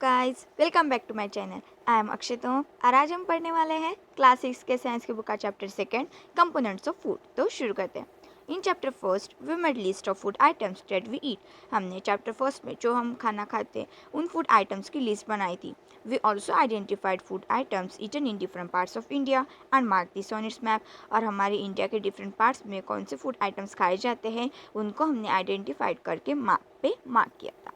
Guys welcome back to my channel. I am Akshay Tom और आज हम पढ़ने वाले हैं क्लास 6 के साइंस की बुक का chapter second components of food. तो शुरू करते हैं। In chapter first we made list of food items that we eat. हमने चैप्टर फर्स्ट में जो हम खाना खाते हैं उन फूड आइटम्स की लिस्ट बनाई थी। We also identified food items eaten in different parts of India and mark this on its map. और हमारे इंडिया के डिफरेंट पार्ट्स में कौन से फूड आइटम्स खाए जाते हैं उनको हमने आइडेंटिफाइड करके मैप पे मार्क किया था।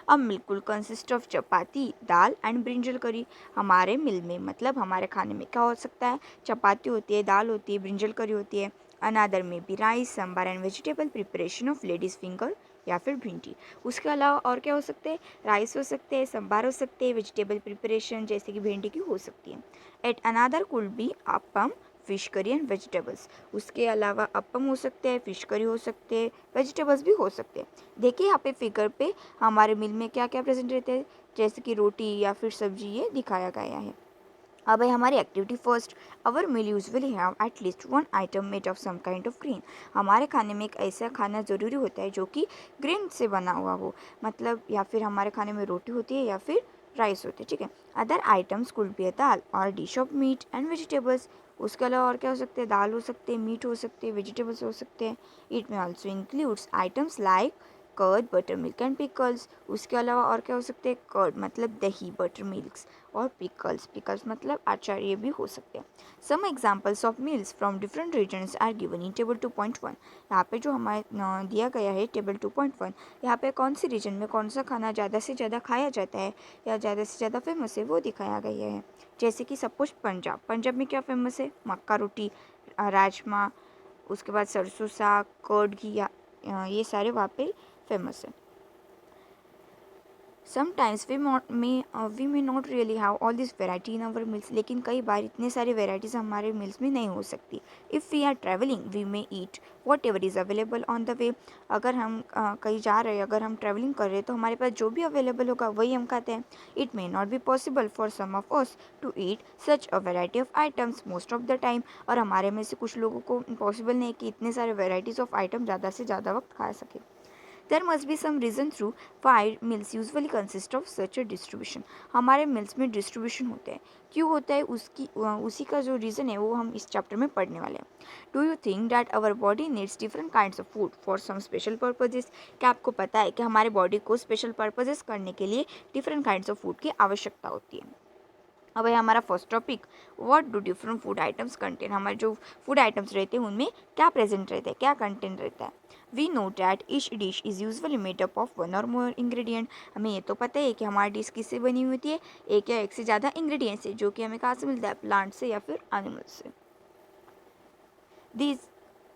अब बिल्कुल consist of chapati, dal and brinjal करी। हमारे मिल में मतलब हमारे खाने में क्या हो सकता है? चपाती होती है, दाल होती है, ब्रिंजल करी होती है। अनादर में भी rice, sambar and vegetable preparation of ladies finger या फिर भिंडी। उसके अलावा और क्या हो सकते हैं? राइस हो सकते हैं, सांभर हो सकते हैं, वेजिटेबल प्रिपरेशन जैसे कि भिंडी की हो सकती है। At another could be appam, fish curry and vegetables. उसके अलावा अपम हो सकते हैं, फिश करी हो सकते हैं, वेजिटेबल्स भी हो सकते हैं। देखिए यहाँ पे फिगर पे हमारे मील में क्या क्या प्रेजेंट रहते हैं, जैसे कि रोटी या फिर सब्जी, ये दिखाया गया है। अब है हमारी activity first. Our meal usually have at least one item made of some kind of grain. हमारे खाने में एक ऐसा खाना ज़रूरी होता है जो कि ग्रेन से बना हुआ हो, मतलब या फिर हमारे खाने में रोटी होती है या फिर राइस होती है, ठीक है। Other items could be a dal or dish of meat and vegetables. उसके अलावा और क्या हो सकते हैं? दाल हो सकते हैं, मीट हो सकते हैं, वेजिटेबल्स हो सकते हैं। It may also includes items like curd, butter milk and pickles. उसके अलावा और क्या हो सकते हैं? कर्ड मतलब दही, बटर मिल्क्स, और पिकल्स, पिकल्स मतलब अचार, ये भी हो सकते हैं। Some examples of meals from different regions are given in table 2.1। यहाँ पे जो हमारे दिया गया है टेबल 2.1, यहाँ पे कौन सी रीजन में कौन सा खाना ज़्यादा से ज़्यादा खाया जाता है या ज़्यादा से ज़्यादा फेमस है वो दिखाया गया है। जैसे कि सपोज पंजाब, पंजाब में क्या फेमस है? मक्का रोटी, राजमा, उसके बाद सरसों साग, कर्ड घी, ये सारे वहाँ पे फेमस है। Sometimes we may not really have all this variety in our meals. लेकिन कई बार इतने सारे वेराइटीज़ हमारे मील्स में नहीं हो सकती। If we are travelling we may eat whatever is available on the way. अगर हम कहीं जा रहे हैं, अगर हम ट्रैवलिंग कर रहे हैं तो हमारे पास जो भी अवेलेबल होगा वही हम खाते हैं। It may not be possible for some of us to eat such a variety of items most of the time. और हमारे में से कुछ लोगों को पॉसिबल नहीं कि इतने सारे वेराइटीज़ ऑफ आइटम ज़्यादा से ज़्यादा वक्त खा सके। There must be some reason through why meals usually consist of such a distribution. हमारे मिल्स में डिस्ट्रीब्यूशन होते हैं, क्यों होता है उसी का जो रीज़न है वो हम इस चैप्टर में पढ़ने वाले हैं। Do you think that our body needs different kinds of food for some special purposes? क्या आपको पता है कि हमारे बॉडी को स्पेशल पर्पजेस करने के लिए डिफरेंट काइंड्स ऑफ फूड की आवश्यकता होती है? अब है हमारा first topic, what do different food items contain. हमारे जो फूड आइटम्स रहते हैं उनमें क्या प्रेजेंट रहता है, क्या कंटेंट रहता है? We know that each dish is usually made up of one or more ingredient. हमें ये तो पता है कि हमारी डिश किससे बनी हुई होती है? एक या एक से ज़्यादा इंग्रेडिएंट्स से, जो कि हमें कहाँ से मिलता है? प्लांट से या फिर एनिमल से। These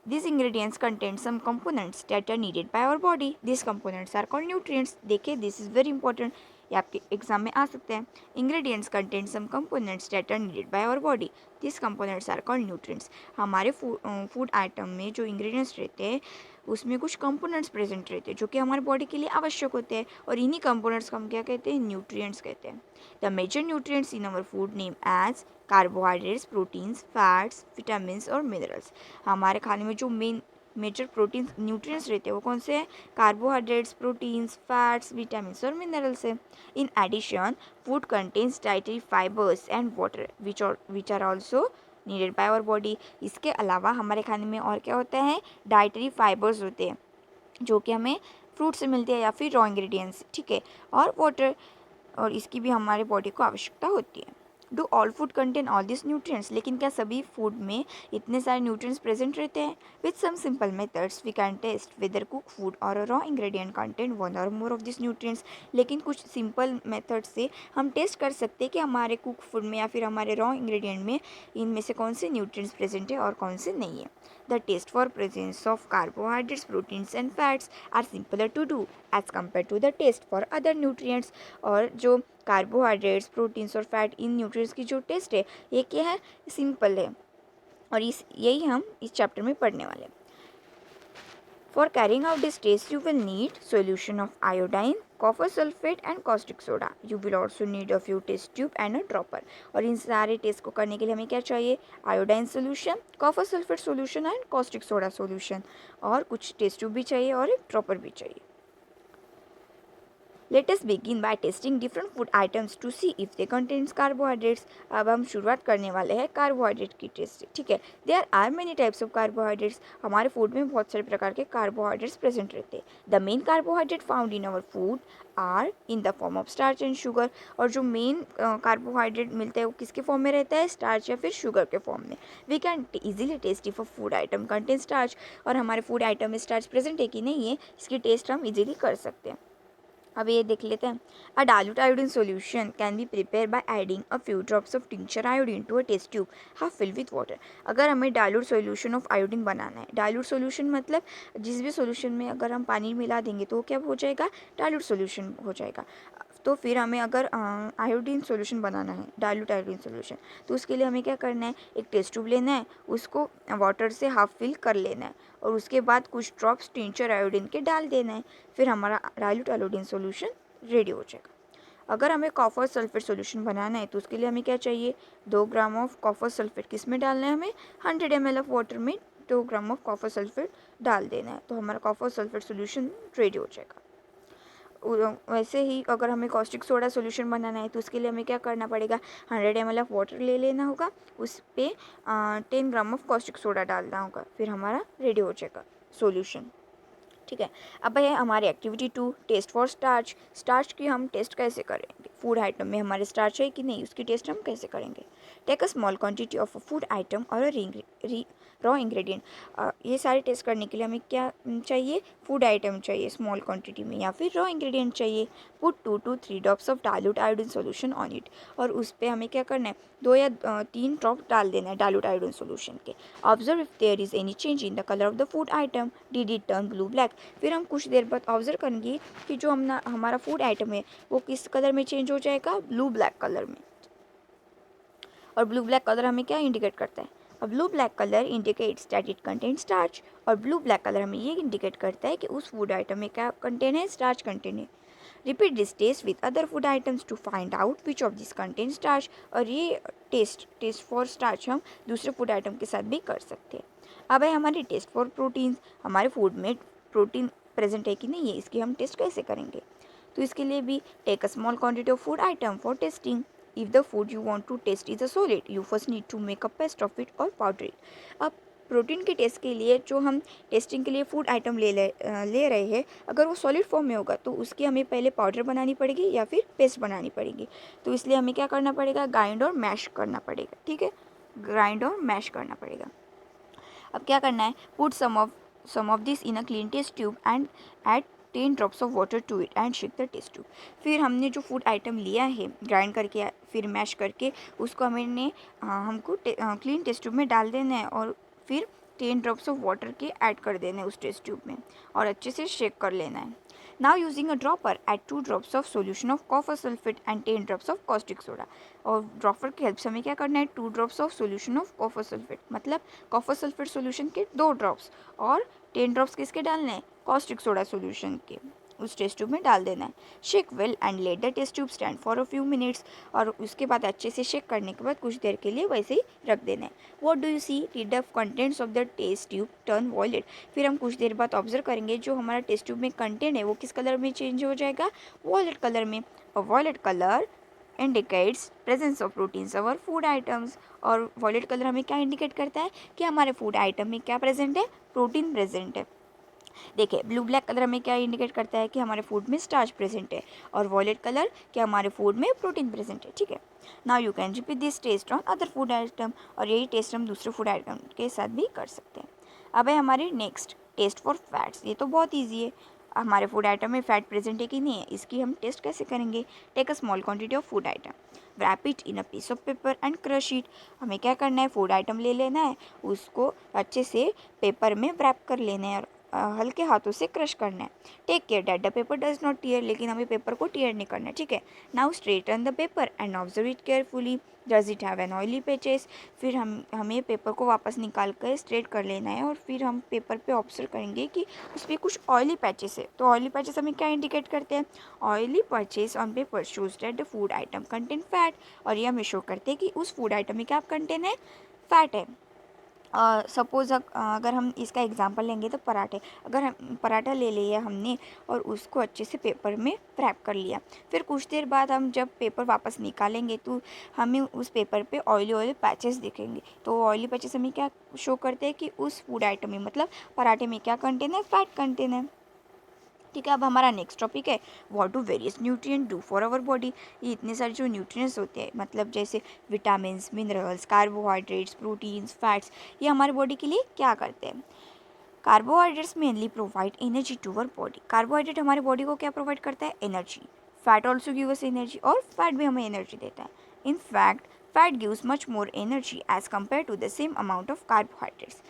these ingredients contain some components that are needed by our body. These components are called nutrients. देखिए, this is very important. ये आपके एग्जाम में आ सकते हैं। Ingredients contain some components that are needed by our body. These components are called nutrients. हमारे food item में जो ingredients रहते हैं उसमें कुछ कंपोनेंट्स प्रेजेंट रहते हैं जो कि हमारे बॉडी के लिए आवश्यक होते हैं, और इन्हीं कंपोनेंट्स को हम क्या कहते हैं? न्यूट्रिएंट्स कहते हैं। The major nutrients in our food name as carbohydrates, proteins, fats, vitamins और मिनरल्स। हमारे खाने में जो मेजर प्रोटीन्स न्यूट्रिएंट्स रहते हैं वो कौन से हैं? कार्बोहाइड्रेट्स, प्रोटीन्स, फैट्स, विटामिन्स और मिनरल्स है। In addition food contains dietary fibres and water which are also needed by our body. इसके अलावा हमारे खाने में और क्या होता है? डाइटरी फाइबर्स होते हैं जो कि हमें फ्रूट से मिलते हैं या फिर रॉ इंग्रेडिएंट्स, ठीक है, और वाटर, और इसकी भी हमारे बॉडी को आवश्यकता होती है। Do all food contain all this nutrients? लेकिन क्या सभी फूड में इतने सारे न्यूट्रिएंट्स प्रेजेंट रहते हैं? With some simple methods we can test whether cook food or a raw ingredient contain one or more of this nutrients. लेकिन कुछ सिंपल मेथड से हम टेस्ट कर सकते हैं कि हमारे कुक फूड में या फिर हमारे रॉ इंग्रेडिएंट में इनमें से कौन से न्यूट्रिएंट्स प्रेजेंट है और कौन से नहीं है। The test for presence of carbohydrates, proteins and fats are simpler to do as compare to the test for other nutrients. और जो कार्बोहाइड्रेट्स, प्रोटीन्स और फैट, इन न्यूट्रिएंट्स की जो टेस्ट है ये क्या है? सिंपल है, और यही हम इस चैप्टर में पढ़ने वाले हैं। For carrying out this test you will need solution of iodine, copper sulphate and caustic soda. You will also need a few test tube and a dropper. और इन सारे टेस्ट को करने के लिए हमें क्या चाहिए? Iodine solution, copper sulphate solution and caustic soda solution, और कुछ टेस्ट ट्यूब भी चाहिए और एक ड्रॉपर भी चाहिए। Let us begin by testing different food items to see if they contains carbohydrates. अब हम शुरुआत करने वाले हैं कार्बोहाइड्रेट की टेस्ट, ठीक है। There are many types of carbohydrates. हमारे फूड में बहुत सारे प्रकार के कार्बोहाइड्रेट्स प्रेजेंट रहते हैं। The main carbohydrate found in our food are in the form of starch and sugar. और जो मेन कार्बोहाइड्रेट मिलते हैं वो किसके फॉर्म में रहता है, स्टार्च या फिर शुगर के फॉर्म में। We can easily test if a food item contain starch. और हमारे फूड आइटम में स्टार्च प्रेजेंट है कि नहीं है, इसकी टेस्ट हम इजीली कर सकते हैं। अब ये देख लेते हैं। A dilute iodine solution can be prepare by adding a few drops of tincture iodine to a test tube half fill with water. अगर हमें डाइल्यूट सॉल्यूशन ऑफ आयोडीन बनाना है, डाइल्यूट सॉल्यूशन मतलब जिस भी सॉल्यूशन में अगर हम पानी मिला देंगे तो वो क्या हो जाएगा, डाइल्यूट सॉल्यूशन हो जाएगा। तो फिर हमें अगर आयोडीन सॉल्यूशन बनाना है, डाइल्यूट आयोडीन सॉल्यूशन, तो उसके लिए हमें क्या करना है, एक टेस्ट ट्यूब लेना है, उसको वाटर से हाफ फिल कर लेना है और उसके बाद कुछ ड्रॉप्स टिंचर आयोडीन के डाल देना है। फिर हमारा डाइल्यूट आयोडीन सॉल्यूशन रेडी हो जाएगा। अगर हमें कॉपर सल्फेट सॉल्यूशन बनाना है तो उसके लिए हमें क्या चाहिए, 2 ग्राम ऑफ कॉपर सल्फेट। किस में डालना है हमें, 100 ml ऑफ वाटर में 2 ग्राम ऑफ कॉपर सल्फेट डाल देना है, तो हमारा कॉपर सल्फेट सॉल्यूशन रेडी हो जाएगा। वैसे ही अगर हमें कॉस्टिक सोडा सॉल्यूशन बनाना है तो उसके लिए हमें क्या करना पड़ेगा, 100 ml ऑफ वाटर ले लेना होगा, उस पर 10 ग्राम ऑफ कॉस्टिक सोडा डालना होगा, फिर हमारा रेडी हो जाएगा सॉल्यूशन, ठीक है। अब है हमारी activity 2, test for starch. Starch की हम टेस्ट कैसे करेंगे, फूड आइटम में हमारे स्टार्च है कि नहीं उसकी टेस्ट हम कैसे करेंगे। Take a small quantity of a food item और रॉ इंग्रेडिएंट। ये सारे टेस्ट करने के लिए हमें क्या चाहिए, फूड आइटम चाहिए स्मॉल क्वांटिटी में या फिर रॉ इंग्रेडिएंट चाहिए। Put 2 to 3 drops of dilute iodine solution on it. और उस पर हमें क्या करना है, 2 या 3 ड्रॉप डाल देना है डाइल्यूट आयोडीन सॉल्यूशन के। Observe if there is any change in the colour of the food item, did it turn blue black. फिर हम कुछ देर बाद ऑब्जर्व करेंगे कि जो हमारा फूड आइटम है वो किस कलर में चेंज हो जाएगा, ब्लू ब्लैक कलर में। और ब्लू ब्लैक कलर हमें क्या इंडिकेट करता है, blue black colour indicates that it contain starch. और ब्लू ब्लैक कलर हमें ये इंडिकेट करता है कि उस फूड आइटम में क्या कंटेन है, स्टार्च कंटेन है। Repeat this test with other food items to find out which of this contain starch. और ये टेस्ट फॉर स्टार्च हम दूसरे फूड आइटम के साथ भी कर सकते हैं। अब है हमारी टेस्ट फॉर प्रोटीन्स। हमारे फूड में प्रोटीन प्रेजेंट है कि नहीं है, इसकी हम टेस्ट कैसे करेंगे। तो इसके लिए भी take a small quantity of food item for testing. If the food you want to taste is a solid, you first need to make a paste of it or powder it. अब protein के test के लिए जो हम testing के लिए food item ले रहे हैं, अगर वो सॉलिड फॉर्म में होगा तो उसकी हमें पहले पाउडर बनानी पड़ेगी या फिर पेस्ट बनानी पड़ेगी। तो इसलिए हमें क्या करना पड़ेगा, ग्राइंड और मैश करना पड़ेगा, ठीक है, ग्राइंड और मैश करना पड़ेगा। अब क्या करना है, put some of this in a clean test tube and add 10 drops of water to it and shake the test tube. फिर हमने जो फूड आइटम लिया है ग्राइंड करके फिर मैश करके उसको हमको क्लीन टेस्ट ट्यूब में डाल देना है और फिर 10 ड्रॉप्स ऑफ वाटर के ऐड कर देना है उस टेस्ट ट्यूब में और अच्छे से शेक कर लेना है। Now using a dropper add 2 drops of solution of copper sulphate and 10 drops of caustic soda. और ड्रॉपर की हेल्प से हमें क्या करना है, 2 drops of solution of copper sulphate, मतलब कॉपर सल्फेट सोल्यूशन के 2 ड्रॉप्स और 10 ड्रॉप्स किसके डालने हैं, कॉस्टिक सोडा सोल्यूशन के, उस टेस्ट ट्यूब में डाल देना है। Shake well and let the test tube stand for a few minutes. और उसके बाद अच्छे से शेक करने के बाद कुछ देर के लिए वैसे ही रख देना है। What do you see, did the contents of the test tube turn violet. फिर हम कुछ देर बाद ऑब्जर्व करेंगे जो हमारा टेस्ट ट्यूब में कंटेंट है वो किस कलर में चेंज हो जाएगा, वॉयलेट कलर में। और violet colour indicates presence of proteins our food items. और वॉयलेट कलर हमें क्या इंडिकेट करता है कि हमारे फूड आइटम में क्या प्रेजेंट है, प्रोटीन प्रेजेंट है। देखिए ब्लू ब्लैक कलर हमें क्या इंडिकेट करता है कि हमारे फूड में स्टार्च प्रेजेंट है और वॉयलेट कलर कि हमारे फूड में प्रोटीन प्रेजेंट है, ठीक है। Now you can repeat this test on other food item. और यही टेस्ट हम दूसरे फूड आइटम के साथ भी कर सकते हैं। अब है हमारी नेक्स्ट टेस्ट फॉर फैट्स। ये तो बहुत ईजी है, हमारे फूड आइटम में फैट प्रेजेंट है कि नहीं है इसकी हम टेस्ट कैसे करेंगे। Take a small quantity of food item, wrap it in a piece of paper and crush it। हमें क्या करना है, फूड आइटम ले लेना है, उसको अच्छे से पेपर में wrap कर लेना है और हल्के हाथों से क्रश करना है। Take care that the paper does not tear, लेकिन हमें पेपर को टीयर नहीं करना है, ठीक है। Now straighten the paper and observe it carefully, does it have an oily patches. फिर हमें पेपर को वापस निकाल कर स्ट्रेट कर लेना है और फिर हम पेपर पे ऑब्जर्व करेंगे कि उस पर कुछ ऑयली पैचेस है। तो ऑयली पैचेस हमें क्या इंडिकेट करते हैं, oily patches on paper shows that the food item contain fat. और ये हमें शो करते हैं कि उस फूड आइटम में क्या कंटेन है, फैट है। सपोज़ अगर हम इसका एग्जांपल लेंगे तो पराठे, अगर हम पराठा ले लिया हमने और उसको अच्छे से पेपर में रैप कर लिया, फिर कुछ देर बाद हम जब पेपर वापस निकालेंगे तो हमें उस पेपर पे ऑयली ऑयली पैचेस दिखेंगे। तो ऑयली पैचेस हमें क्या शो करते हैं कि उस फूड आइटम में, मतलब पराठे में क्या कंटेन है, फैट कंटेन है। ठीक है, अब हमारा नेक्स्ट टॉपिक है what do various nutrient do for our body. ये इतने सारे जो न्यूट्रिएंट्स होते हैं, मतलब जैसे vitamin, minerals, carbohydrates, proteins, fats, ये हमारे बॉडी के लिए क्या करते हैं। Carbohydrates mainly provide energy to our body. Carbohydrate हमारे बॉडी को क्या प्रोवाइड करता है, energy. Fat also give us energy, और फैट भी हमें एनर्जी देता है। In fact fat gives much more energy as compare to the same amount of carbohydrates.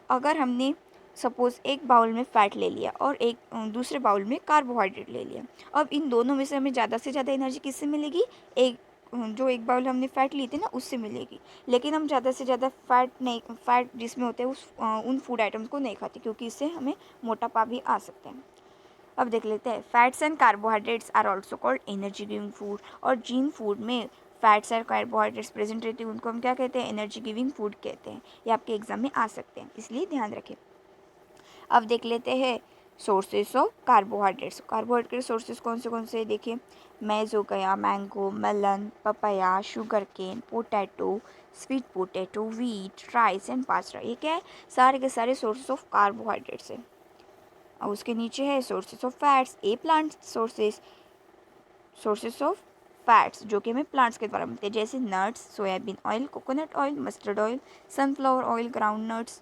अगर हमने सपोज़ एक बाउल में फ़ैट ले लिया और एक दूसरे बाउल में कार्बोहाइड्रेट ले लिया, अब इन दोनों में से हमें ज़्यादा से ज़्यादा एनर्जी किससे मिलेगी, जो एक बाउल हमने फ़ैट ली थी ना उससे मिलेगी। लेकिन हम ज़्यादा से ज़्यादा फ़ैट जिसमें होते हैं उन फूड आइटम्स को नहीं खाते, क्योंकि इससे हमें मोटापा भी आ सकता है। अब देख लेते हैं, fats and carbohydrates are also called energy giving food. और जिन फूड में फैट्स और कार्बोहाइड्रेट्स प्रेजेंट रहते हैं उनको हम क्या कहते हैं, एनर्जी गिविंग फूड कहते हैं। ये आपके एग्जाम में आ सकते हैं, इसलिए ध्यान रखें। अब देख लेते हैं sources of carbohydrates. Carbohydrate sources कौन से देखिए, मेज हो गया, mango, melon, papaya, sugar cane, potato, sweet potato, wheat, rice and pasta. ये क्या है, सारे के सारे सोर्सेस ऑफ कार्बोहाइड्रेट्स है। और उसके नीचे है sources of fats, A plant sources of fats जो कि हमें प्लांट्स के द्वारा मिलते हैं, जैसे nuts, soybean oil, coconut oil, mustard oil, sunflower oil, ground nuts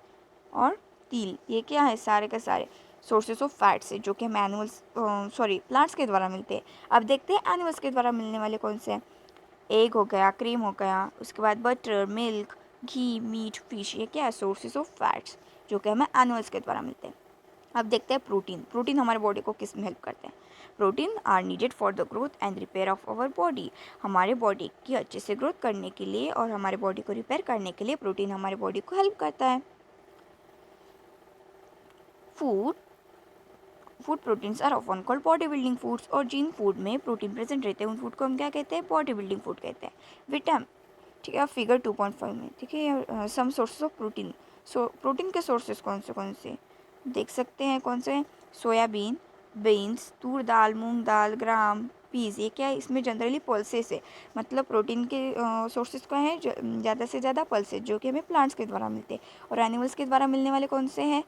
और तिल। ये क्या है, सारे के सारे सोर्सेस ऑफ फैट्स है जो कि हमें प्लांट्स के द्वारा मिलते हैं। अब देखते हैं एनिमल्स के द्वारा मिलने वाले कौन से हैं। एग हो गया, क्रीम हो गया, उसके बाद बटर, मिल्क, घी, मीट, फिश। ये क्या है, सोर्सेस ऑफ फैट्स जो कि हमें एनिमल्स के द्वारा मिलते हैं। अब देखते हैं प्रोटीन हमारे बॉडी को किस में हेल्प करते हैं। Protein are needed for the growth and repair of our body. हमारे बॉडी की अच्छे से ग्रोथ करने के लिए और हमारे बॉडी को रिपेयर करने के लिए प्रोटीन हमारे बॉडी को हेल्प करता है। Food proteins are often called body building foods. और जिन फूड में प्रोटीन प्रेजेंट रहते हैं उन फूड को हम क्या कहते हैं, बॉडी बिल्डिंग फूड कहते हैं। विटामिन, ठीक है, फिगर 2.5 में ठीक है some sources of protein. Protein के सोर्सेस कौन से देख सकते हैं, कौन से, सोयाबीन, बीन्स, तूर दाल, मूंग दाल, ग्राम, पीस। ये क्या है, इसमें जनरली पल्सेस है, मतलब प्रोटीन के सोर्सेज क्या है, ज़्यादा से ज़्यादा पल्सेस जो कि हमें प्लांट्स के द्वारा मिलते हैं। और एनिमल्स के द्वारा मिलने वाले कौन से हैं,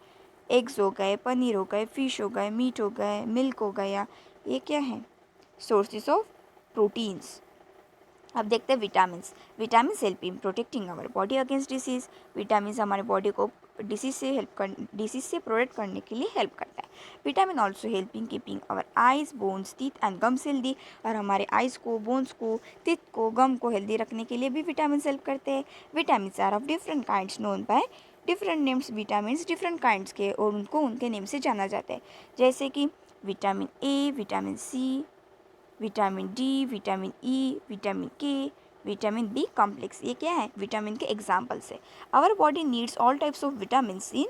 एग्स हो गए, पनीर हो गए, फिश हो गए, मीट हो गए, मिल्क हो गया। ये क्या है, सोर्सेज ऑफ प्रोटीन्स। अब देखते हैं vitamin help in protecting our body against disease. Vitamin हमारे बॉडी को डिसीज से प्रोटेक्ट करने के लिए हेल्प करता है। Vitamin also help in keeping our eyes, bones, teeth and gums healthy. और हमारे आइज़ को, बोन्स को, टीथ को, गम को हेल्दी रखने के लिए भी विटामिन हेल्प करते हैं। Vitamin are of different kinds known by different names. Vitamin different kinds के और उनको उनके नेम से जाना जाता है, जैसे कि vitamin A, vitamin C, vitamin D, vitamin E, vitamin K, vitamin B complex. ये क्या है, विटामिन के एग्जाम्पल्स है। Our body needs all types of vitamin in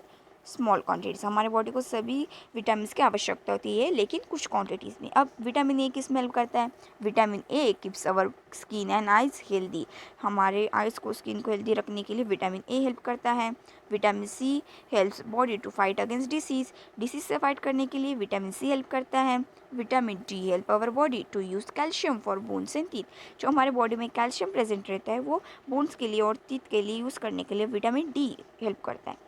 small quantities. हमारे बॉडी को सभी विटामिन की आवश्यकता होती है, लेकिन कुछ क्वांटिटीज़ में। अब विटामिन ए किस में हेल्प करता है, vitamin A keeps our skin and eyes healthy. हमारे आइज़ को, स्किन को हेल्दी रखने के लिए विटामिन ए हेल्प करता है। Vitamin C helps body to fight against disease से फाइट करने के लिए विटामिन सी हेल्प करता है। Vitamin D help our body to use calcium for bones and teeth. जो हमारे बॉडी में कैल्शियम प्रेजेंट रहता है वो बोन्स के लिए और टीथ के लिए यूज़ करने के लिए विटामिन डी हेल्प करता है।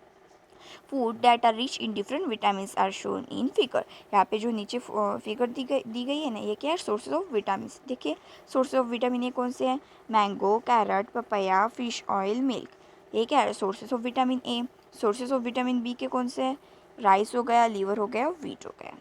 Food that are rich in different vitamin are shown in figure. यहाँ पे जो नीचे फिगर दी गई है ना, ये क्या है, सोर्सेज ऑफ विटामिन। देखिए सोर्सेज ऑफ विटामिन ए कौन से हैं, mango, carrot, papaya, fish oil, milk. ये क्या है, sources of vitamin A. Sources of vitamin B के कौन से हैं, राइस हो गया, लीवर हो गया, व्हीट हो गया।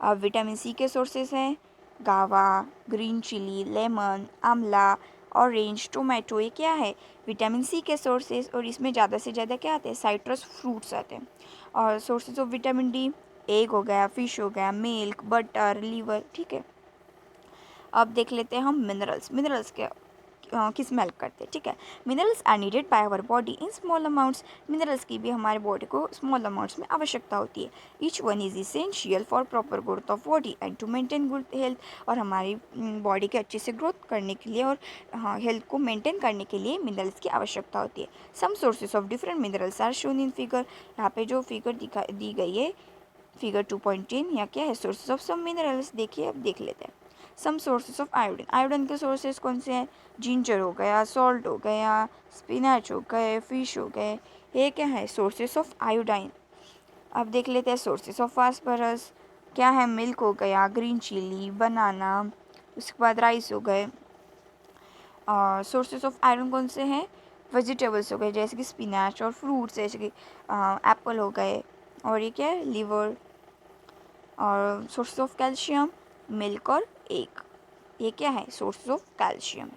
अब विटामिन सी के सोर्सेज हैं गावा, ग्रीन चिली, लेमन, आंवला, ऑरेंज, टोमेटो। ये क्या है, विटामिन सी के सोर्सेज। और इसमें ज़्यादा से ज़्यादा क्या आते हैं, साइट्रस फ्रूट्स आते हैं। और sources of vitamin D, egg हो गया, फिश हो गया, मिल्क, बटर, लीवर। ठीक है, अब देख लेते हैं हम मिनरल्स की स्मेल करते हैं, ठीक है। Minerals are needed by our body in small amounts. Minerals की भी हमारे बॉडी को स्मॉल अमाउंट्स में आवश्यकता होती है। Each one is essential for proper growth of body and to maintain good health. और हमारी बॉडी के अच्छे से ग्रोथ करने के लिए और हेल्थ को मेंटेन करने के लिए मिनरल्स की आवश्यकता होती है। Some sources of different minerals are shown in figure. यहाँ पे जो फिगर दी गई है फिगर 2.10, यहाँ क्या है, सोर्सेज ऑफ सम मिनरल्स। देखिए अब देख लेते हैं। Some sources of iodine. Iodine के सोर्सेज कौन से हैं? जिंजर हो गया, सॉल्ट हो गया, स्पिनच हो गए, फिश हो गए, ये क्या है, सोर्सेज ऑफ आयोडाइन। अब देख लेते हैं सोर्सेज ऑफ फास्फोरस। क्या है? मिल्क हो गया, ग्रीन चिली, बनाना, उसके बाद राइस हो गए। सोर्सेज ऑफ आयरन कौन से हैं? वेजिटेबल्स हो गए जैसे कि स्पिनच, और फ्रूट्स जैसे कि एप्पल हो गए, और ये क्या है, लीवर। और सोर्सेज ऑफ कैल्शियम, मिल्क और एग। ये क्या है? Sources of calcium.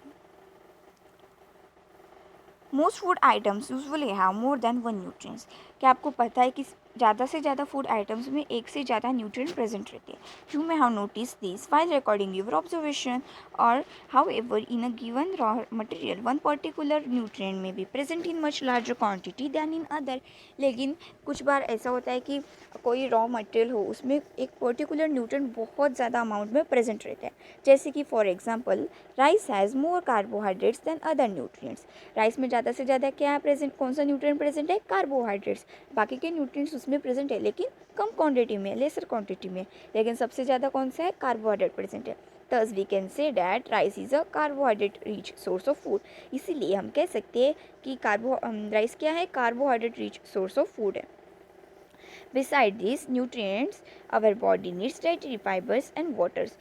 Most food items usually have more than one nutrients. क्या आपको पता है कि ज़्यादा से ज़्यादा फूड आइटम्स में एक से ज़्यादा न्यूट्रिएंट प्रेजेंट रहते हैं? You may have notice this while recording your observation. और however in a given raw material one particular nutrient may be present in much larger quantity than in other. लेकिन कुछ बार ऐसा होता है कि कोई रॉ मटेरियल हो, उसमें एक पर्टिकुलर न्यूट्रिएंट बहुत ज़्यादा अमाउंट में प्रेजेंट रहता है। जैसे कि for example rice has more carbohydrates than other nutrients. Rice में ज़्यादा से ज़्यादा क्या प्रेजेंट, कौन सा न्यूट्रिएंट प्रेजेंट है? कार्बोहाइड्रेट्स। बाकी के न्यूट्रिएंट्स उसमें प्रेजेंट है लेकिन कम क्वांटिटी में, लेसर क्वांटिटी में, लेकिन सबसे ज़्यादा कौन सा है? कार्बोहाइड्रेट प्रेजेंट है। Thus we can say that rice is a carbohydrate rich source of food। इसीलिए हम कह सकते हैं कि राइस क्या है? Carbohydrate rich source of food है। Beside these nutrients, our body needs dietary fibers and waters।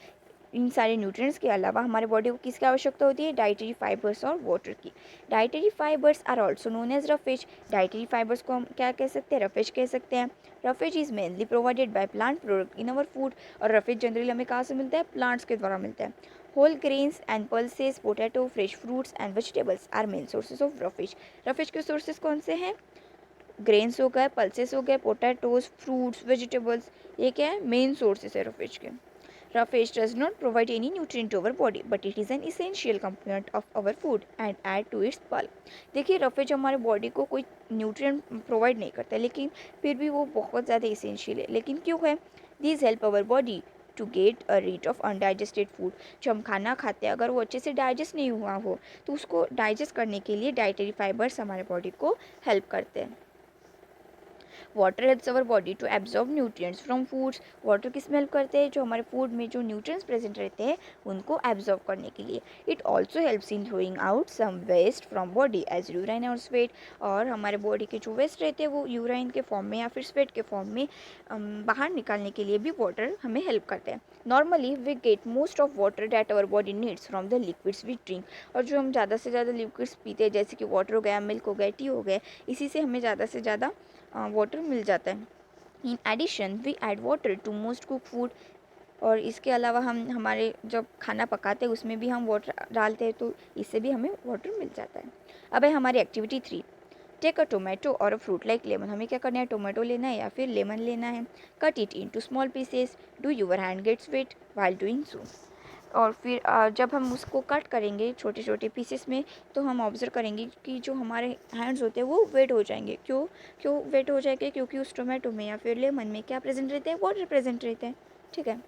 इन सारे न्यूट्रिएंट्स के अलावा हमारे बॉडी को किसकी आवश्यकता होती है? डाइटरी फाइबर्स और वाटर की। Dietary fibres are also known as roughage. Dietary fibres को हम क्या कह सकते हैं? रफेज कह सकते हैं। Roughage is mainly provided by plant product in our food. और रफेज जनरली हमें कहाँ से मिलता है? प्लांट्स के द्वारा मिलता है। Whole grains and pulses, potato, fresh fruits and vegetables are main sources of roughage. Roughage के सोर्सेज कौन से हैं? ग्रेन्स हो गए, पल्सेस हो गए, पोटैटोज, फ्रूट्स, वेजिटेबल्स, ये क्या है? मेन सोर्सेज है रफेज के। Roughage does not provide any nutrient to our body, but it is an essential component of our food and add to its bulk। देखिए रफेज हमारे body को कोई nutrient provide नहीं करता, लेकिन फिर भी वो बहुत ज़्यादा इसेंशियल है। लेकिन क्यों है? This help our body to get a rid of undigested food. जो हम खाना खाते हैं अगर वो अच्छे से डाइजेस्ट नहीं हुआ हो तो उसको डाइजेस्ट करने के लिए डाइटरी फाइबर्स हमारे बॉडी को हेल्प करते हैं। Water helps our body to absorb nutrients from foods. Water किस में हेल्प करते हैं? जो हमारे फूड में जो न्यूट्रिएंट्स प्रेजेंट रहते हैं उनको एब्जॉर्ब करने के लिए। It also helps in throwing out some waste from body as urine और स्वेट। और हमारे बॉडी के जो वेस्ट रहते हैं वो यूराइन के फॉर्म में या फिर स्वेट के फॉर्म में बाहर निकालने के लिए भी वाटर हमें हेल्प करते हैं। Normally we get most of water that our body needs from the liquids we drink. और जो हम ज़्यादा से ज़्यादा लिक्विड्स पीते हैं जैसे कि वाटर हो गया, मिल्क हो गया, टी हो गया, इसी से हमें ज़्यादा से ज़्यादा वाटर मिल जाता है। In addition we add water to most cook food. और इसके अलावा हम हमारे जब खाना पकाते हैं उसमें भी हम वाटर डालते हैं तो इससे भी हमें वाटर मिल जाता है। अब है हमारी एक्टिविटी 3। टेक अ टोमेटो और अ फ्रूट लाइक लेमन। हमें क्या करना है? टोमेटो लेना है या फिर लेमन लेना है। Cut it in to small pieces. Do your hand gets wet while doing so. और फिर जब हम उसको कट करेंगे छोटे छोटे पीसेस में तो हम ऑब्जर्व करेंगे कि जो हमारे हैंड्स होते हैं वो वेट हो जाएंगे। क्यों वेट हो जाएंगे? क्योंकि उस टोमेटो में या फिर लेमन में क्या प्रेजेंट रहते हैं? वाटर प्रेजेंट रहते हैं, ठीक है।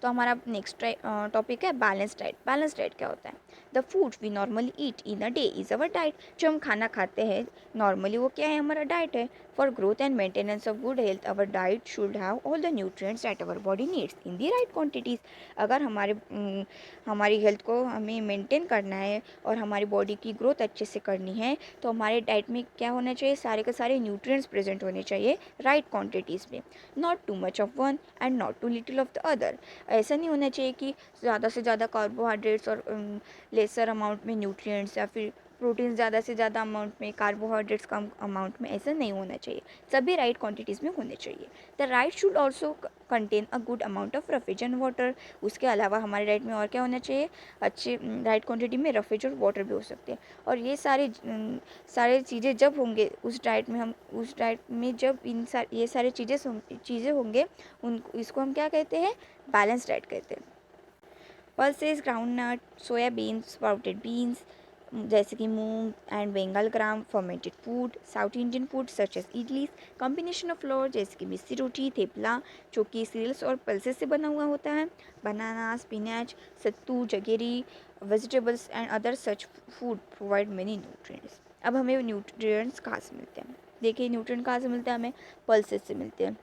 तो हमारा नेक्स्ट टॉपिक है बैलेंस डाइट। बैलेंस डाइट क्या होता है? The food we normally eat in a day is our diet. जो हम खाना खाते हैं नॉर्मली वो क्या है? हमारा डाइट है। For growth and maintenance of good health our diet should have all the nutrients that our body needs in the right quantities. अगर हमारी हेल्थ को हमें मेंटेन करना है और हमारी बॉडी की ग्रोथ अच्छे से करनी है तो हमारे डाइट में क्या होना चाहिए? सारे के सारे न्यूट्रिएंट्स प्रेजेंट होने चाहिए राइट क्वांटिटीज़ में। Not too much of one and not too little of the other. ऐसा नहीं होना चाहिए कि ज़्यादा से ज़्यादा कार्बोहाइड्रेट्स और लेसर अमाउंट में न्यूट्रिएंट्स, या फिर प्रोटीन ज़्यादा से ज़्यादा अमाउंट में, कार्बोहाइड्रेट्स कम अमाउंट में। ऐसा नहीं होना चाहिए, सभी राइट क्वांटिटीज़ में होने चाहिए। The right should also contain a good amount of roughage and water. उसके अलावा हमारे डाइट में और क्या होना चाहिए? अच्छे राइट क्वांटिटी में रफेज और वाटर भी हो सकते हैं। और ये सारे चीज़ें जब होंगे उस डाइट में जब ये सारी चीज़ें होंगे इसको हम क्या कहते हैं? बैलेंस डाइट कहते हैं। Pulses groundnut, soybean, sprouted beans जैसे कि moong and Bengal gram, fermented food, South Indian food such as idli, combination of flour जैसे कि मिस्सी रोटी, थेपला जो कि सीरियल्स और पल्सेस से बना हुआ होता है, banana, spinach, sattu, jaggery, vegetables and other such food provide many nutrients. अब हमें न्यूट्रिएंट्स कहाँ से मिलते हैं? देखिए न्यूट्रिएंट कहाँ से मिलते हैं? हमें पल्सेस से मिलते हैं,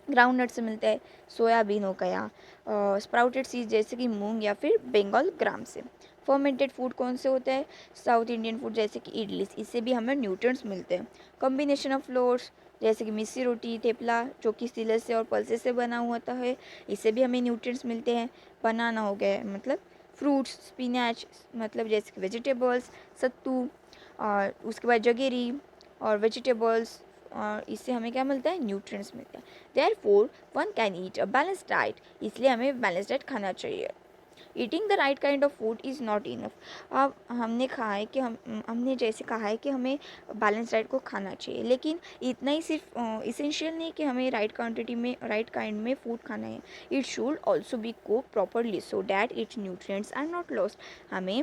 ग्राउंड नट से मिलता है, सोयाबीन हो गया, स्प्राउटेड सीड्स जैसे कि मूंग या फिर बंगाल ग्राम से। फर्मेंटेड फूड कौन से होता है? साउथ इंडियन फूड जैसे कि इडली, इससे भी हमें न्यूट्रिएंट्स मिलते हैं। कॉम्बिनेशन ऑफ फ्लोर्स जैसे कि मिस्सी रोटी, थेपला जो कि सीलर से और पल्सेस से बना हुआ होता है, इससे भी हमें न्यूट्रिएंट्स मिलते हैं। बनाना हो गया मतलब फ्रूट्स, स्पिनच मतलब जैसे कि वेजिटेबल्स, सत्तू, और उसके बाद जगेरी और वेजिटेबल्स, और इससे हमें क्या मिलता है? न्यूट्रिएंट्स मिलते हैं। Therefore one can eat a balanced diet, इसलिए हमें बैलेंस डाइट खाना चाहिए। Eating the right kind of food is not enough. अब हमने कहा है कि हमने जैसे कहा है कि हमें बैलेंस डाइट को खाना चाहिए, लेकिन इतना ही सिर्फ इसेंशियल नहीं कि हमें राइट क्वांटिटी में राइट काइंड में फूड खाना है। It should also be cook properly so that its nutrients are not lost. हमें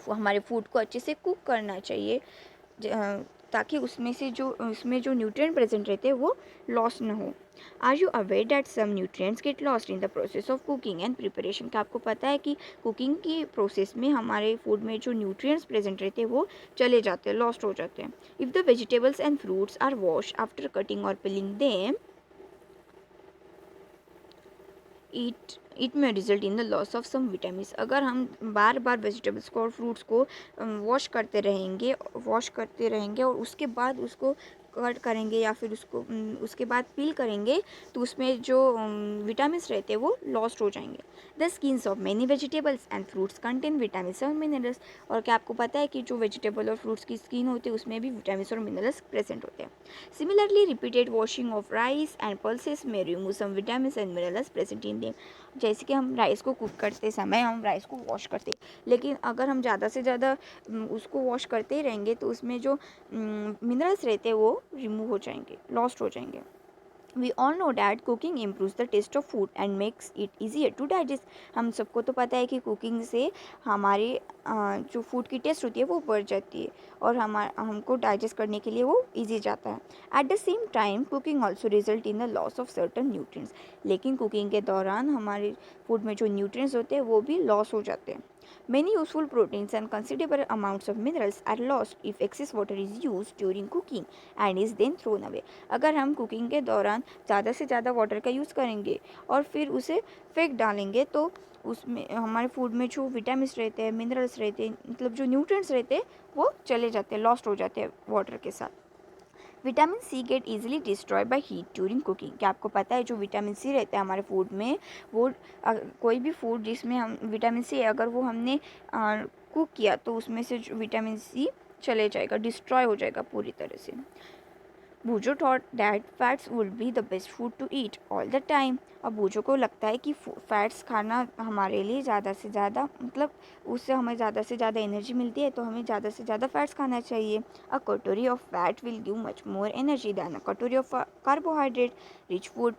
हमारे फूड को अच्छे से कुक करना चाहिए ताकि उसमें जो न्यूट्रिएंट प्रेजेंट रहते हैं वो लॉस ना हो। Are you aware that some nutrients get lost in the process of cooking and preparation? क्या आपको पता है कि कुकिंग की प्रोसेस में हमारे फूड में जो न्यूट्रिएंट्स प्रेजेंट रहते हैं वो चले जाते हैं, लॉस्ट हो जाते हैं। If the vegetables and fruits are wash after cutting और peeling them, it may result in the loss of some vitamins. अगर हम बार बार वेजिटेबल्स को और फ्रूट्स को वॉश करते रहेंगे और उसके बाद उसको कट करेंगे या फिर उसके बाद पील करेंगे, तो उसमें जो विटामिन्स रहते हैं वो लॉस्ट हो जाएंगे। The skins of many vegetables and fruits contain vitamins और मिनरल्स। और क्या आपको पता है कि जो वेजिटेबल और फ्रूट्स की स्किन होती है उसमें भी विटामिन्स और मिनरल्स प्रेजेंट होते हैं। Similarly repeated washing of rice and pulses may remove some vitamins and minerals present in them. जैसे कि हम राइस को कुक करते समय हम राइस को वॉश करते, लेकिन अगर हम ज़्यादा से ज़्यादा उसको वॉश करते ही रहेंगे तो उसमें जो मिनरल्स रहते हैं वो रिमूव हो जाएंगे, लॉस्ट हो जाएंगे। We all know that cooking improves the taste of food and makes it easier to digest. हम सबको तो पता है कि कुकिंग से हमारे जो फूड की टेस्ट होती है वो बढ़ जाती है और हमको डाइजेस्ट करने के लिए वो ईजी जाता है। At the same time cooking also result in the loss of certain nutrients. लेकिन कुकिंग के दौरान हमारे फूड में जो न्यूट्रिएंट्स होते हैं वो भी लॉस हो जाते हैं। Many useful proteins and considerable amounts of minerals are lost if excess water is used during cooking and is then thrown away. अगर हम कुकिंग के दौरान ज़्यादा से ज़्यादा वाटर का यूज़ करेंगे और फिर उसे फेंक डालेंगे तो उसमें हमारे फूड में जो विटामिन्स रहते हैं, मिनरल्स रहते हैं, मतलब जो न्यूट्रिएंट्स रहते हैं वो चले जाते हैं, लॉस्ट हो जाते हैं वाटर के साथ। Vitamin C get easily destroy by heat during cooking. क्या आपको पता है जो विटामिन सी रहता है हमारे फूड में, वो कोई भी फूड जिसमें हम विटामिन सी अगर वो हमने कुक किया तो उसमें से जो विटामिन सी चले जाएगा, डिस्ट्रॉय हो जाएगा पूरी तरह से। Boojho thought that fats would be the best food to eat all the time. अब बूजो को लगता है कि फैट्स खाना हमारे लिए ज़्यादा से ज़्यादा, मतलब उससे हमें ज़्यादा से ज़्यादा एनर्जी मिलती है, तो हमें ज़्यादा से ज़्यादा फैट्स खाना चाहिए। अ कटोरी of fat will give much more energy then अ कटोरी ऑफ कार्बोहाइड्रेट रिच फूड।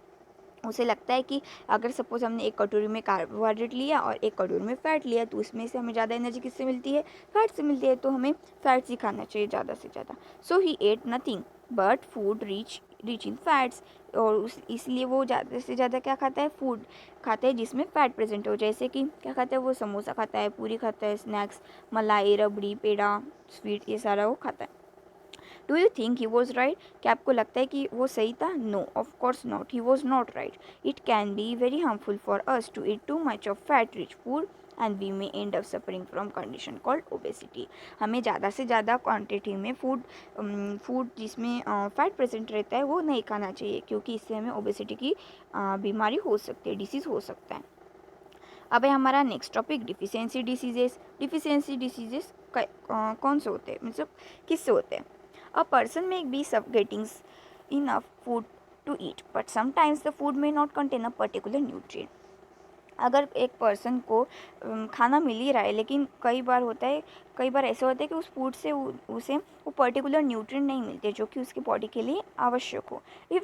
उसे लगता है कि अगर सपोज़ हमने एक कटोरी में कार्बोहाइड्रेट लिया और एक कटोरी में फ़ैट लिया तो उसमें से हमें ज़्यादा एनर्जी किससे मिलती है? फैट से मिलती है, तो हमें फैट्स ही खाना चाहिए ज़्यादा से ज़्यादा। So he ate nothing but food rich in fats. और इसलिए वो ज़्यादा से ज़्यादा क्या खाता है? फूड खाता है जिसमें फ़ैट प्रेजेंट हो। जैसे कि क्या खाता है? वो समोसा खाता है, पूरी खाता है, स्नैक्स, मलाई, रबड़ी, पेड़ा, स्वीट, ये सारा वो खाता है। Do you think he was right? क्या आपको लगता है कि वो सही था? No, of course not, he was not right. It can be very harmful for us to eat too much of fat rich food and we may end up suffering from condition called obesity. हमें ज़्यादा से ज़्यादा quantity में food जिसमें fat present रहता है वो नहीं खाना चाहिए, क्योंकि इससे हमें ओबेसिटी की बीमारी हो सकती है, डिसीज़ हो सकता है। अब है हमारा next topic deficiency diseases. Deficiency diseases कौन से होते हैं, मतलब किससे होते हैं? A person may be getting enough food to eat, but sometimes the food may not contain a particular nutrient. अगर एक पर्सन को खाना मिल ही रहा है, लेकिन कई बार ऐसा होता है कि उस फूड से उसे वो पर्टिकुलर न्यूट्रिएंट नहीं मिलते जो कि उसकी बॉडी के लिए आवश्यक हो। If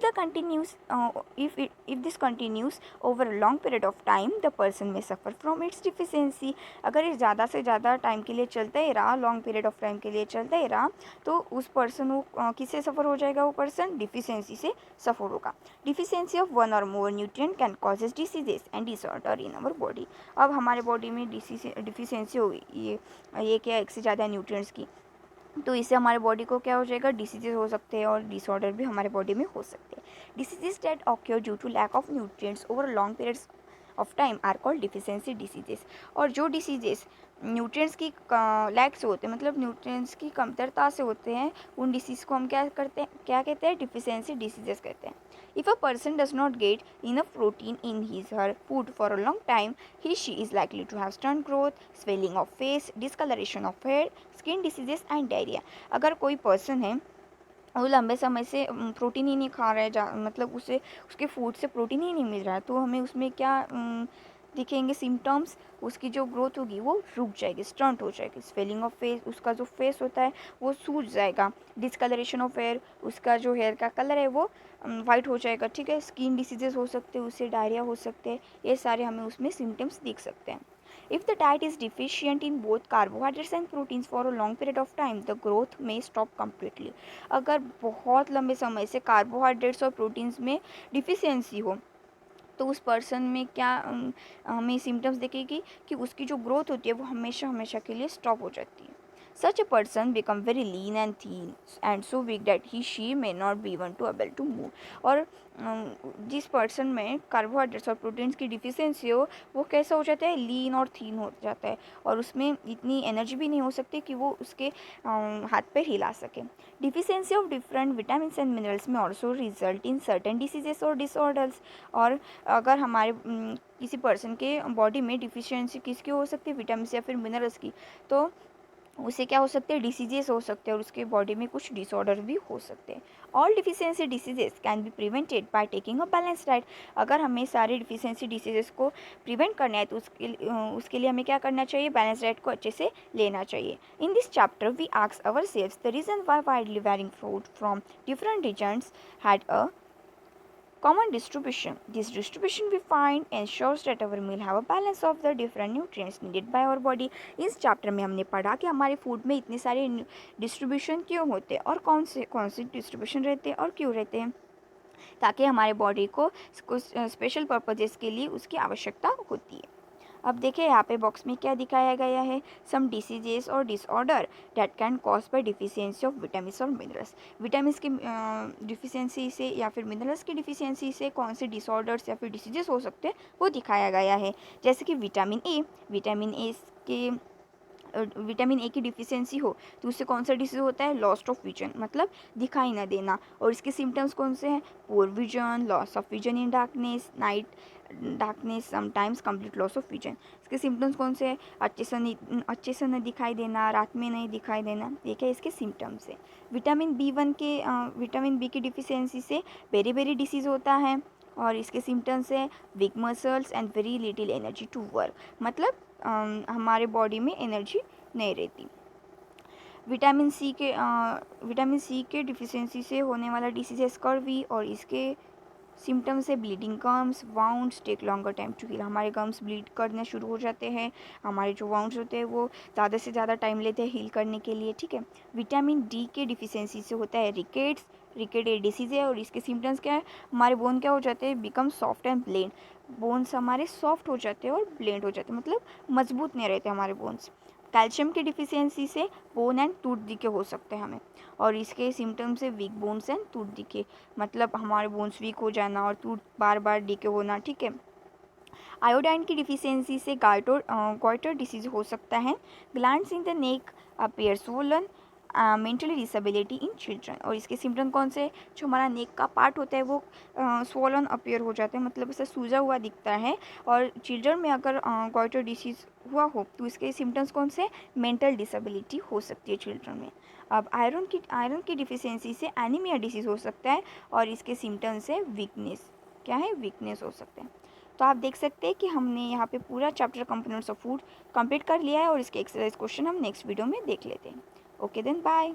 this continuous over a long period of time the person में सफ़र फ्रॉम इट्स डिफिशियंसी। अगर ये ज़्यादा से ज़्यादा टाइम के लिए चलता ही रहा, लॉन्ग पीरियड ऑफ टाइम के लिए चलता ही रहा, तो उस पर्सन वो किससे सफ़र हो जाएगा? वो पर्सन डिफिशियंसी से सफ़र होगा। Deficiency of one or more nutrient can causes diseases and disorder in our body. अब हमारे बॉडी में डिफिशियंसी हो गई, ये क्या, एक से ज़्यादा न्यूट्रिएंट्स की, तो इससे हमारे बॉडी को क्या हो जाएगा? डिसीजेज हो सकते हैं और डिसऑर्डर भी हमारे बॉडी में हो सकते हैं। Diseases that occur due to lack of nutrients over long periods of time are called deficiency diseases. और जो डिसीजेस न्यूट्रिएंट्स की लैक से होते हैं, मतलब न्यूट्रिएंट्स की कमतरता से होते हैं, उन डिसीज़ को हम क्या कहते हैं? डिफिशियंसी डिसीजेस कहते हैं। If a person does not get enough protein in his or her food for a long time, she is likely to have stunt growth, swelling of face, discoloration of hair, skin diseases and diarrhoea. अगर कोई person है वो लंबे समय से protein ही नहीं खा रहा है, मतलब उसे उसके फूड से प्रोटीन ही नहीं मिल रहा है, तो हमें उसमें क्या दिखेंगे सिम्टम्स? उसकी जो ग्रोथ होगी वो रुक जाएगी, स्टंट हो जाएगी। स्वेलिंग ऑफ फेस, उसका जो फेस होता है वो सूज जाएगा। डिसकलरेशन ऑफ हेयर, उसका जो हेयर का कलर है वो वाइट हो जाएगा, ठीक है। स्किन डिसीजेस हो सकते हैं, उससे डायरिया हो सकते हैं, ये सारे हमें उसमें सिम्टम्स दिख सकते हैं। If the diet is deficient in both carbohydrates and proteins for a long period of time, the growth may stop completely. अगर बहुत लंबे समय से कार्बोहाइड्रेट्स और प्रोटीन्स में डिफिशियंसी हो, तो उस पर्सन में क्या हमें सिम्टम्स दिखेगी कि उसकी जो ग्रोथ होती है वो हमेशा हमेशा के लिए स्टॉप हो जाती है। Such a person become very lean and thin and so weak that she may not be even to able to move. और जिस पर्सन में कार्बोहाइड्रेट्स और प्रोटीन्स की डिफिशियंसी हो, वो कैसा हो जाता है? लीन और थीन हो जाता है, और उसमें इतनी एनर्जी भी नहीं हो सकती कि वो उसके हाथ पैर हिला सके। Deficiency of different vitamin and minerals may also result in certain diseases और डिसऑर्डर्स। और अगर हमारे किसी पर्सन के बॉडी में डिफिशियंसी किसकी हो सकती है? विटामिन या फिर मिनरल्स की, तो उसे क्या हो सकते हैं? डिसीजेस हो सकते हैं, और उसके बॉडी में कुछ डिसऑर्डर भी हो सकते हैं। All deficiency diseases can be prevented by taking a balance diet. अगर हमें सारे डिफिशियंसी डिसीजेस को प्रिवेंट करना है तो उसके लिए हमें क्या करना चाहिए? बैलेंस डाइट को अच्छे से लेना चाहिए। In this chapter we ask ourselves the reason why widely varying food from different regions had a common distribution. This distribution we find ensures that our meal have a balance of the different nutrients needed by our body. इस chapter में हमने पढ़ा कि हमारे food में इतने सारे distribution क्यों होते हैं और कौन से डिस्ट्रीब्यूशन रहते हैं और क्यों रहते हैं, ताकि हमारे बॉडी को कुछ स्पेशल पर्पजेस के लिए उसकी आवश्यकता होती है। अब देखिए यहाँ पे बॉक्स में क्या दिखाया गया है? सम डिसीजेस और disorder that can cause by deficiency of vitamins और मिनरल्स। विटामिन्स की डिफिशियंसी से या फिर मिनरल्स की डिफिशियंसी से कौन से डिसऑर्डर्स या फिर डिसीजेस हो सकते हैं वो दिखाया गया है। जैसे कि विटामिन ए के विटामिन ए की डिफिशियंसी हो तो उससे कौन सा डिसीज होता है? लॉस्ट ऑफ विजन, मतलब दिखाई ना देना। और इसके सिम्टम्स कौन से हैं? Poor vision, loss of vision in darkness, night darkness, sometimes complete loss of vision. इसके सिम्टम्स कौन से हैं? अच्छे से न दिखाई देना, रात में नहीं दिखाई देना, ये क्या इसके सिम्टम्स है। विटामिन बी की डिफिशियंसी से बेरी डिसीज़ होता है, और इसके सिम्टम्स है weak muscles and very little energy to work, मतलब हमारे बॉडी में एनर्जी नहीं रहती। विटामिन सी के डिफिशियंसी से होने वाला डिसीज है स्कर्वी, और इसके सिम्टम्स है bleeding gums, wounds take longer time to heal. हमारे गम्स ब्लीड करने शुरू हो जाते हैं, हमारे जो वाउंड्स होते हैं वो ज़्यादा से ज़्यादा टाइम लेते हैं हील करने के लिए, ठीक है। विटामिन डी के डिफिशियंसी से होता है रिकेट ए डिसीज़ है, और इसके सिम्टम्स क्या है? हमारे बोन क्या हो जाते हैं? Become soft and blend. Bones हमारे सॉफ्ट हो जाते हैं और ब्लेंड हो जाते हैं, मतलब मजबूत नहीं रहते हमारे बोन्स। कैल्शियम की डिफिशियंसी से बोन एंड टूथ डिके हो सकते हैं हमें, और इसके सिम्टम्स है weak bones and tooth decay, मतलब हमारे बोन्स वीक हो जाना और टूथ बार बार डिके होना, ठीक है। आयोडाइन की डिफिशियंसी से गॉइटर डिसीज हो सकता है। Glands in the neck appear swollen, mentally disability in children, और इसके सिम्टम कौन से? जो हमारा नेक का पार्ट होता है वो स्वोलन अपीयर हो जाता है, मतलब ऐसा सूजा हुआ दिखता है। और चिल्ड्रन में अगर गॉइटर डिसीज हुआ हो तो इसके सिम्टम्स कौन से? मेंटल डिसेबिलिटी हो सकती है चिल्ड्रन में। अब आयरन की डिफिशियंसी से एनीमिया डिसीज हो सकता है, और इसके सिम्टम्स है वीकनेस, क्या है? वीकनेस हो सकते हैं। तो आप देख सकते हैं कि हमने यहाँ पे पूरा chapter components of food complete कर लिया है और इसके एक्सरसाइज क्वेश्चन हम नेक्स्ट वीडियो में देख लेते हैं। Okay then bye.